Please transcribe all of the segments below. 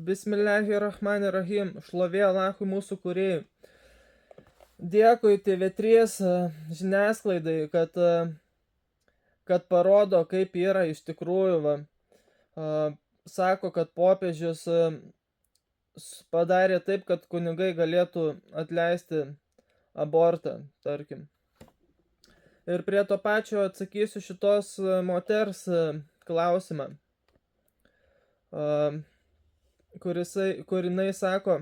Bismillahirrahmanirrahim. Šlovė Alachui mūsų kūrėjui. Dėkui TV3 žiniasklaidai, kad parodo, kaip yra iš tikrųjų. Sako, kad popiežius padarė taip, kad kunigai galėtų atleisti abortą, tarkim. Ir prie to pačio atsakysiu šitos moters klausimą, kur jinai sako,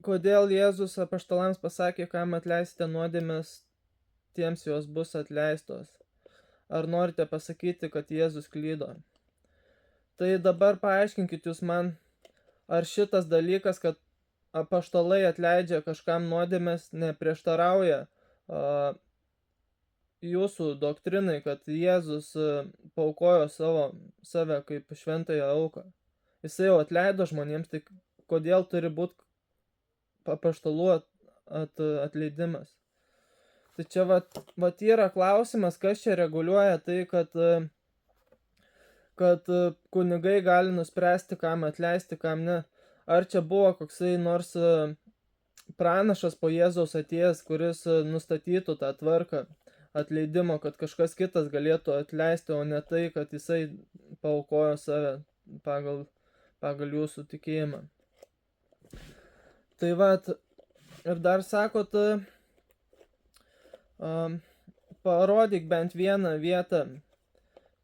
kodėl Jėzus apaštalams pasakė, kam atleisite nuodėmes, tiems jos bus atleistos. Ar norite pasakyti, kad Jėzus klydo? Tai dabar paaiškinkit jūs man, ar šitas dalykas, kad apaštalai atleidžia kažkam nuodėmes, neprieštarauja jūsų doktrinai, kad Jėzus paaukojo save kaip šventąją auką. Jisai jau atleido žmonėms, tai kodėl turi būti apaštalų atleidimas? Tai čia vat yra klausimas, kas čia reguliuoja tai, kad kunigai gali nuspręsti, kam atleisti, kam ne. Ar čia buvo koksai nors pranašas po Jėzaus atėjęs, kuris nustatytų tą tvarką atleidimo, kad kažkas kitas galėtų atleisti, o ne tai, kad jisai paaukojo save pagal jūsų tikėjimą. Tai vat, ir dar sakot, parodyk bent vieną vietą,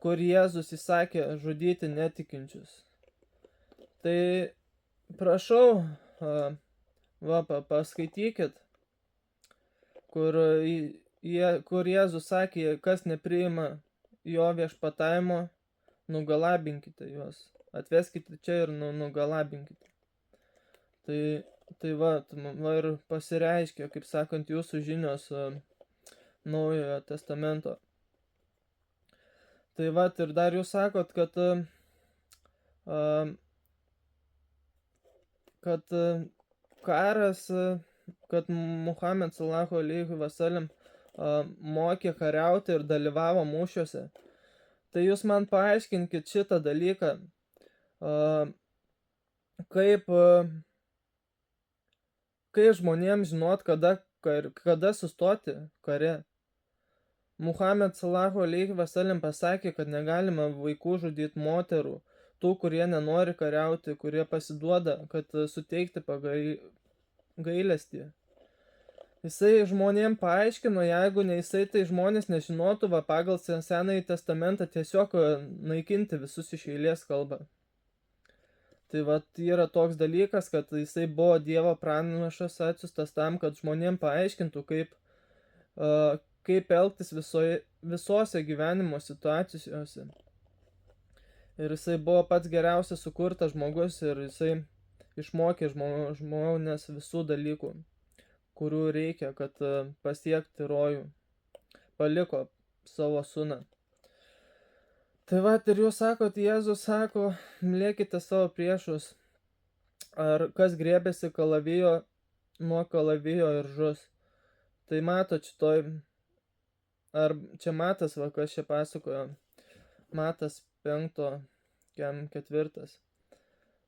kur Jėzus įsakė žudyti netikinčius. Tai prašau, paskaitykit, kur Jėzus sakė, kas nepriima jo viešpatavimo, nugalabinkite juos. Atveskite čia ir nugalabinkite. Tai ir pasireiškia, kaip sakant, jūsų žinios Naujojo testamento. Tai ir dar jūs sakot, kad karas, kad Muhamed sallallahu alaihi wasallam mokė kariauti ir dalyvavo mūšiuose. Tai jūs man paaiškinkit šitą dalyką, kaip žmonėms žinot, kada sustoti kare. Muhamed sallallahu alaihi wasallam pasakė, kad negalima vaikų žudyti, moterų, tų, kurie nenori kariauti, kurie pasiduoda, kad suteikti gailestį. Jisai žmonėm paaiškino, jeigu ne jisai, tai žmonės nežinotų, pagal Senąjį testamentą tiesiog naikinti visus iš eilės kalbą. Tai yra toks dalykas, kad jisai buvo Dievo pranašas atsiųstas tam, kad žmonėm paaiškintų, kaip elgtis visose gyvenimo situacijose. Ir jisai buvo pats geriausias sukurtas žmogus ir jisai išmokė žmonės visų dalykų, kurių reikia, kad pasiekti rojų. Paliko savo sūną. Tai ir jūs sakot, Jėzus sako, mylėkite savo priešus. Ar kas griebėsi kalavijo, nuo kalavijo ir žus. Tai matot šitoj, ar čia Matas, kas čia pasakojo, Matas 5:4.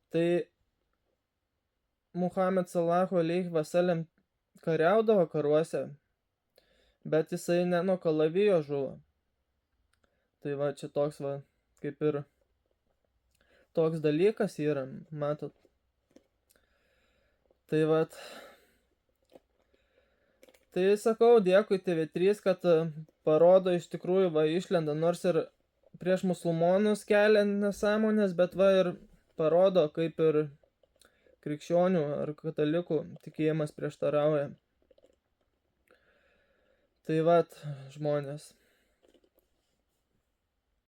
Tai Muhamed sallallahu alaihi wasallam kariaudavo karuose, bet jisai ne nuo kalavijo žuvo. Tai čia toks kaip ir toks dalykas yra, matot. Tai sakau, dėkui TV3, kad parodo iš tikrųjų, išlenda, nors ir prieš musulmonus kelia nesąmonės, bet ir parodo, kaip ir krikščionių ar katalikų tikėjimas prieštarauja. Tai žmonės.